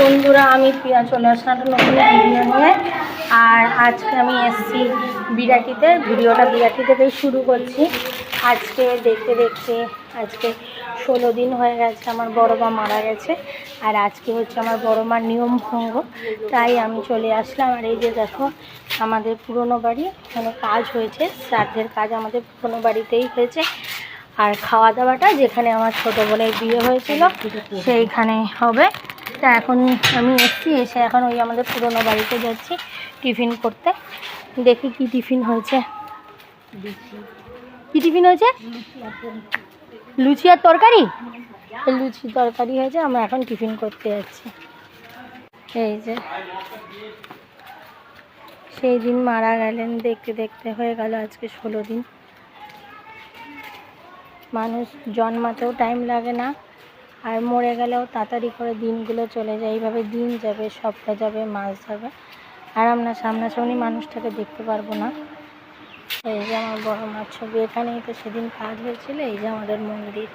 বন্ধুরা, আমি প্রিয়া চলে আসলাম একটা নতুন ভিডিও নিয়ে। আর আজকে আমি এসছি বিরাটিতে। ভিডিওটা বিরাটি থেকেই শুরু করছি। আজকে দেখতে দেখতে আজকে 16 দিন হয়ে গেছে আমার বড় মা মারা গেছে। আর আজকে হচ্ছে আমার বড় মার নিয়ম ভঙ্গ, তাই আমি চলে আসলাম। আর এই যে দেখো, আমাদের পুরনো বাড়ি, মানে কাজ হয়েছে, শ্রাদ্ধের কাজ আমাদের পুরনো বাড়িতেই হয়েছে। আর খাওয়া দাওয়াটা যেখানে আমার ছোটো বোনের বিয়ে হয়েছিল সেইখানে হবে। তা এখন আমি এসে এখন ওই আমাদের পুরনো বাড়িতে যাচ্ছি টিফিন করতে। দেখি কি টিফিন হয়েছে। কি টিফিন হয়েছে? লুচি আর তরকারি। লুচি তরকারি হয়েছে, আমরা এখন টিফিন করতে যাচ্ছি। এই যে সেই দিন মারা গেলেন, দেখতে দেখতে হয়ে গেল আজকে 16 দিন। মানুষ জন্মাতেও টাইম লাগে না, আর মরে গেলেও তাড়াতাড়ি করে দিনগুলো চলে যায়। এইভাবে দিন যাবে, সপ্তাহ যাবে, মাস যাবে, আর আমরা সামনাসামনি মানুষটাকে দেখতে পারবো না। এই যে আমার বড় মার ছবি, এখানেই তো সেদিন কাজ হয়েছিল। এই যে আমাদের মন্দির।